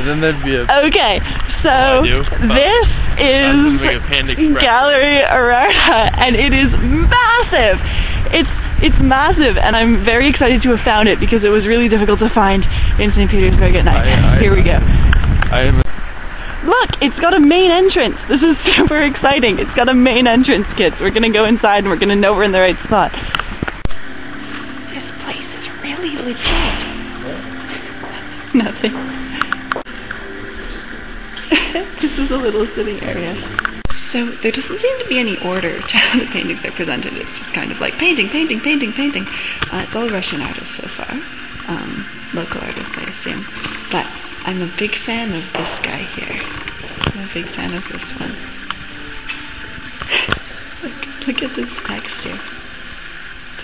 then there'd be a... Okay, so this is Gallery Erarta, and it is massive. It's massive, and I'm very excited to have found it because it was really difficult to find in St. Petersburg at night. Here we go. Look, it's got a main entrance. This is super exciting. It's got a main entrance, kids. We're gonna go inside and we're gonna know we're in the right spot. This place is really legit. Nothing. This is a little sitting area. So there doesn't seem to be any order to how the paintings are presented. It's just kind of like painting, painting, painting, painting. It's all Russian artists so far. Local artists, I assume. But I'm a big fan of this guy here. I'm a big fan of this one. Look at this texture.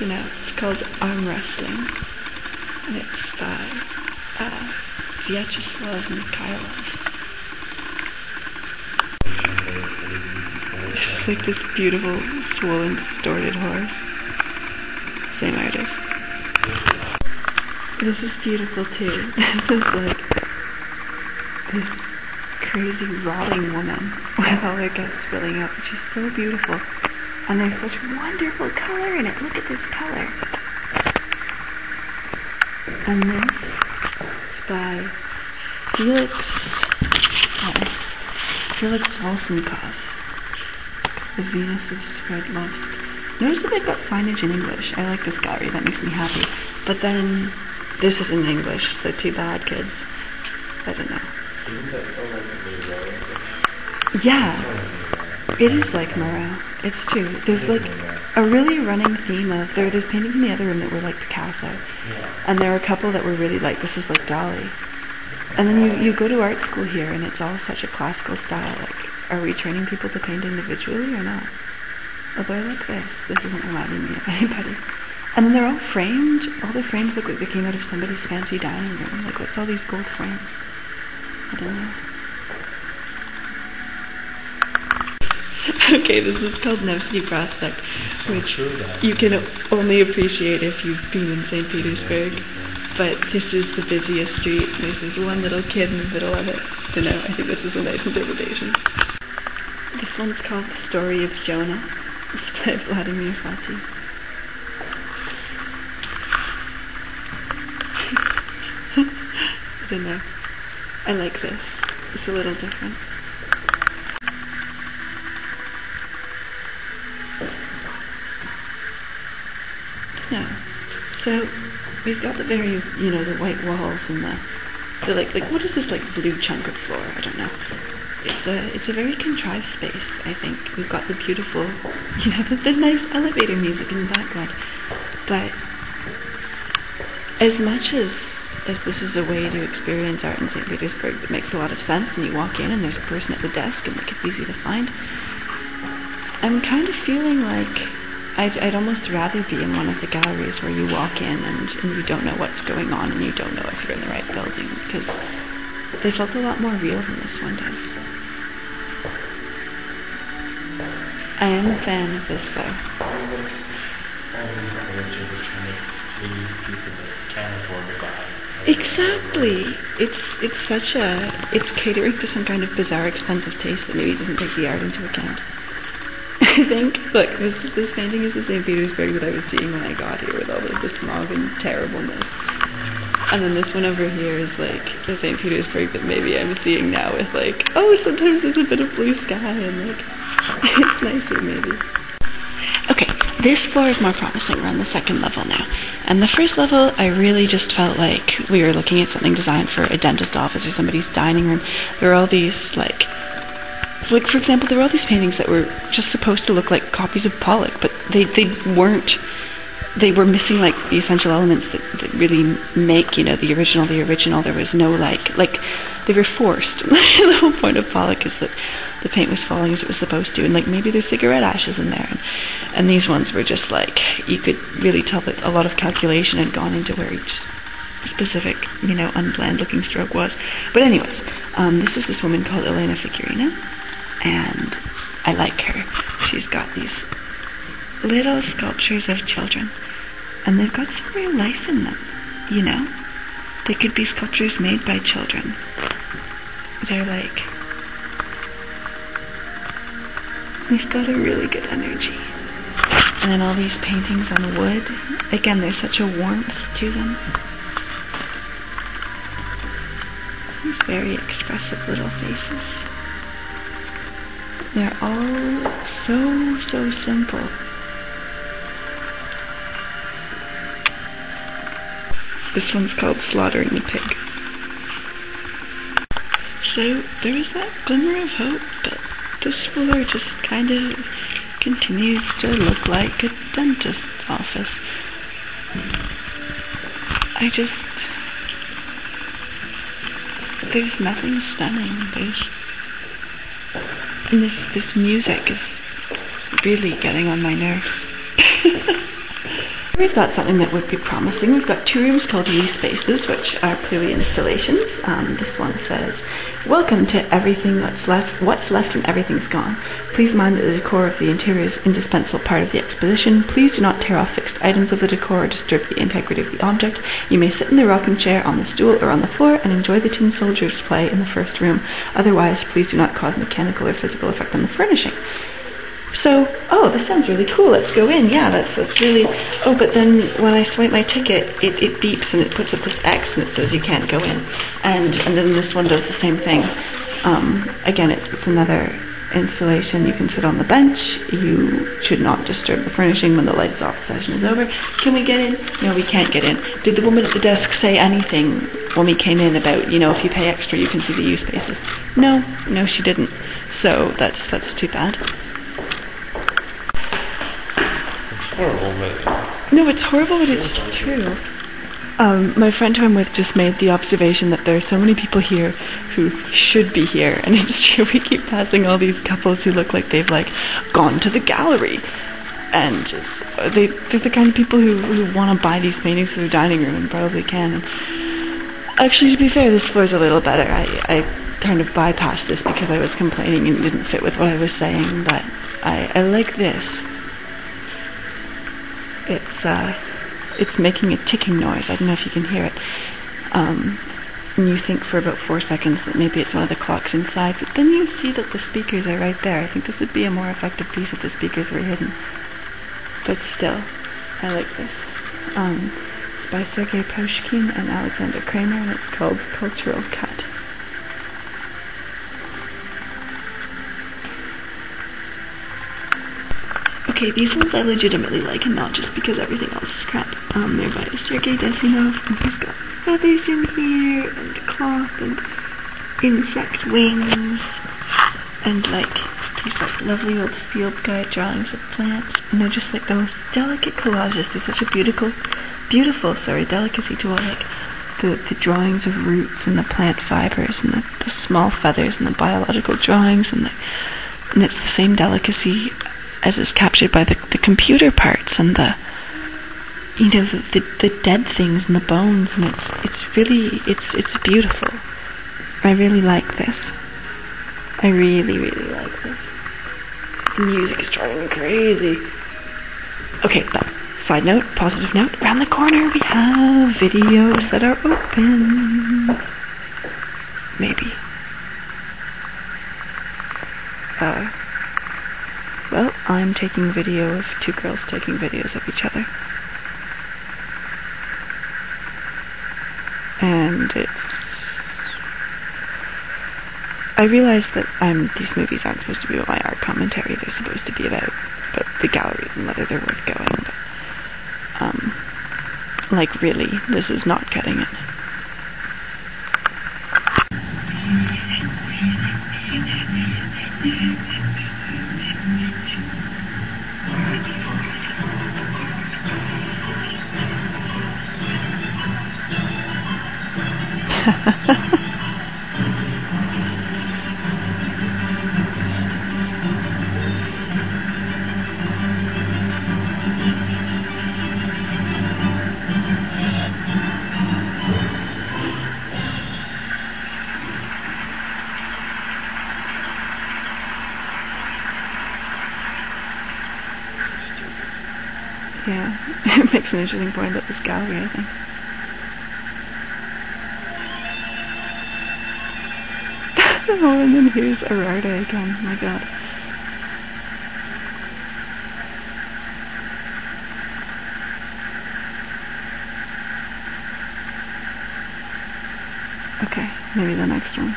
You know, it's called Arm Wrestling. And it's by Vyacheslav Mikhailov. It's like this beautiful, swollen, distorted horse. Same artist. This is beautiful too. This is like this crazy rotting woman with all her guts filling up. She's so beautiful. And there's such wonderful color in it. Look at this color. And this is by Felix Volsnikov. The Venus of Sverdlovsk. Notice that they've got signage in English. I like this gallery, that makes me happy. But then, this is in English, so too bad, kids. I don't know. Isn't that so like a yeah, it is like Moreau. It's true. There's like a really running theme of, there's paintings in the other room that were like Picasso. Yeah. And there are a couple that were really like, this is like Dali. And then you go to art school here and it's all such a classical style. Like, are we training people to paint individually or not? Although I like this. This isn't reminding me of anybody. And then they're all framed. All the frames look like they came out of somebody's fancy dining room. Like, what's all these gold frames? I don't know. Okay, this is called Nevsky Prospect, which you can only appreciate if you've been in St. Petersburg. But this is the busiest street. There's this one little kid in the middle of it. I don't know, I think this is a nice interpretation. This one's called The Story of Jonah. It's by Vladimir Fati. I don't know. I like this. It's a little different. No. So we've got the very, you know, the white walls and the like what is this like blue chunk of floor? I don't know. It's a very contrived space, I think. We've got the beautiful, you know, the nice elevator music in the background. But as much as this is a way to experience art in St. Petersburg that makes a lot of sense, and you walk in and there's a person at the desk and like it's easy to find, I'm kind of feeling like I'd almost rather be in one of the galleries where you walk in and you don't know what's going on and you don't know if you're in the right building, because they felt a lot more real than this one does. I am a fan of this though. Exactly. It's catering to some kind of bizarre, expensive taste that maybe doesn't take the art into account. I think, look, this painting is the St. Petersburg that I was seeing when I got here, with all of the smog and terribleness. And then this one over here is like the St. Petersburg that maybe I'm seeing now with like, oh, sometimes there's a bit of blue sky and like, it's nicer maybe. Okay, this floor is more promising. We're on the second level now. And the first level, I really just felt like we were looking at something designed for a dentist office or somebody's dining room. There were all these like for example, there were all these paintings that were just supposed to look like copies of Pollock, but they weren't. They were missing like the essential elements that really make, you know, the original. There was no like they were forced. The whole point of Pollock is that the paint was falling as it was supposed to, and like maybe there's cigarette ashes in there, and these ones were just like, you could really tell that a lot of calculation had gone into where each specific, you know, unplanned looking stroke was. But anyways, this is this woman called Elena Figurina, and I like her. She's got these little sculptures of children, and they've got some real life in them, you know. They could be sculptures made by children. they're like, they've got a really good energy. And then all these paintings on wood, again, there's such a warmth to them. These very expressive little faces. They're all so simple. This one's called Slaughtering the Pig. So there is that glimmer of hope, but this floor just kind of continues to look like a dentist's office. There's nothing stunning. And this music is really getting on my nerves. We've got something that would be promising. We've got 2 rooms called Wee Spaces, which are clearly installations. This one says, "Welcome to everything that's left. What's left and everything's gone. Please mind that the decor of the interior is an indispensable part of the exposition. Please do not tear off fixed items of the decor or disturb the integrity of the object. You may sit in the rocking chair, on the stool, or on the floor and enjoy the Tin Soldiers play in the first room. Otherwise, please do not cause mechanical or physical effect on the furnishing." So, oh, this sounds really cool. Let's go in. Yeah, that's really... Oh, but then when I swipe my ticket, it beeps and it puts up this X and it says you can't go in. And then this one does the same thing. Again, it's another installation. You can sit on the bench. You should not disturb the furnishing when the lights off. The session is over. Can we get in? No, we can't get in. Did the woman at the desk say anything when we came in about, you know, if you pay extra, you can see the use spaces? No, she didn't. So that's too bad. Horrible, but... No, it's horrible, but it's true. My friend who I'm with just made the observation that there are so many people here who should be here, and it's true. We keep passing all these couples who look like they've gone to the gallery, and they're the kind of people who want to buy these paintings for their dining room and probably can. And actually, to be fair, this floor is a little better. I kind of bypassed this because I was complaining and it didn't fit with what I was saying, but I like this. It's making a ticking noise. I don't know if you can hear it. And you think for about 4 seconds that maybe it's one of the clocks inside, but then you see that the speakers are right there. I think this would be a more effective piece if the speakers were hidden. But still, I like this. It's by Sergei Pushkin and Alexander Kramer, and it's called Cultural Cut. Okay, these ones I legitimately like, and not just because everything else is crap. They're by Sergei Desinov, and he's got feathers in here, and cloth, and insect wings, and these lovely old field guide drawings of plants, and they're just the most delicate collages. They're such a beautiful delicacy to all the drawings of roots and the plant fibers and the small feathers and the biological drawings, and it's the same delicacy as is captured by the computer parts and the dead things and the bones, and it's beautiful. I really like this. I really like this. The music is driving me crazy. Okay, but side note, positive note, around the corner we have videos that are open. Maybe. Well, I'm taking video of 2 girls taking videos of each other. And I realize that these movies aren't supposed to be about my art commentary. They're supposed to be about the galleries and whether they're worth going. But, really, this is not cutting it. Yeah, it makes an interesting point about this gallery, I think. Oh, and then here's Erarta again. Oh my god. Okay, maybe the next one.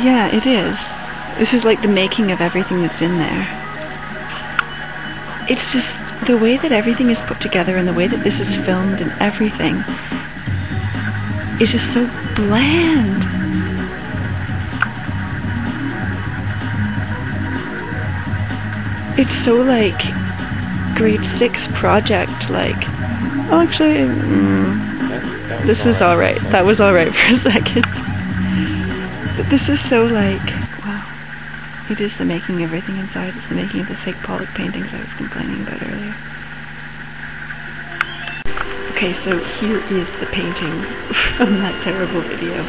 Yeah, it is. This is like the making of everything that's in there. It's just the way that everything is put together and the way that this is filmed and everything is just so bland. It's so like grade 6 project, like, oh, actually, this is alright. That was alright for a second. But this is so like, wow. It is the making of everything inside. It's the making of the fake Pollock paintings I was complaining about earlier. Okay, so here is the painting from that terrible video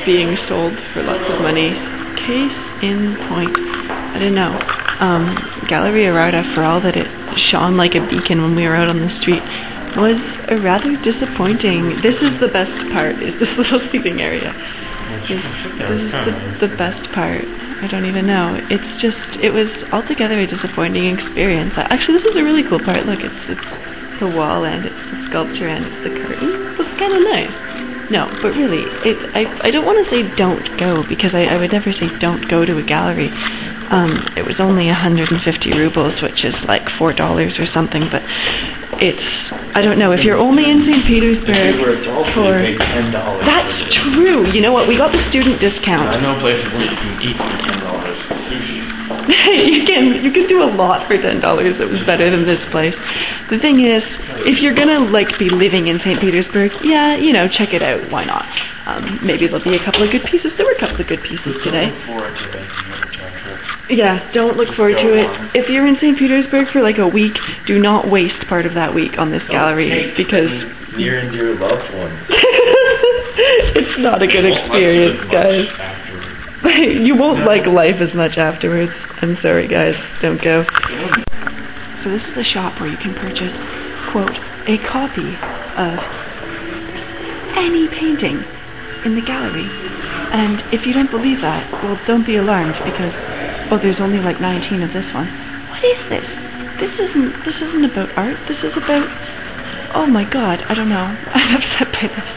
being sold for lots of money. Case in point. I don't know. Gallery Erarta, for all that it shone like a beacon when we were out on the street, was a rather disappointing. This is the best part, is this little seating area. This is the best part. I don't even know. It's just, it was altogether a disappointing experience. Actually, this is a really cool part. Look, it's the wall and it's the sculpture and it's the curtain. It's kind of nice. No, but really, I don't want to say don't go, because I would never say don't go to a gallery. It was only 150 rubles, which is like $4 or something, but it's, I don't know, if you're only in St. Petersburg for... That's true! You know what, we got the student discount. I know places where you can eat for $10 sushi. you can do a lot for $10 that was better than this place. The thing is, if you're gonna like be living in St. Petersburg, yeah, you know, check it out, why not? Maybe there'll be a couple of good pieces. There were a couple of good pieces today. Yeah, don't look forward to it. If you're in St. Petersburg for like a week, do not waste part of that week on this gallery, because near and dear loved ones. It's not a good experience, guys. You won't like life as much afterwards. I'm sorry, guys. Don't go. So this is a shop where you can purchase, quote, a copy of any painting in the gallery. And if you don't believe that, well, don't be alarmed, because, oh, there's only like 19 of this one. What is this? This isn't about art. This is about, oh my god, I don't know. I'm upset by this.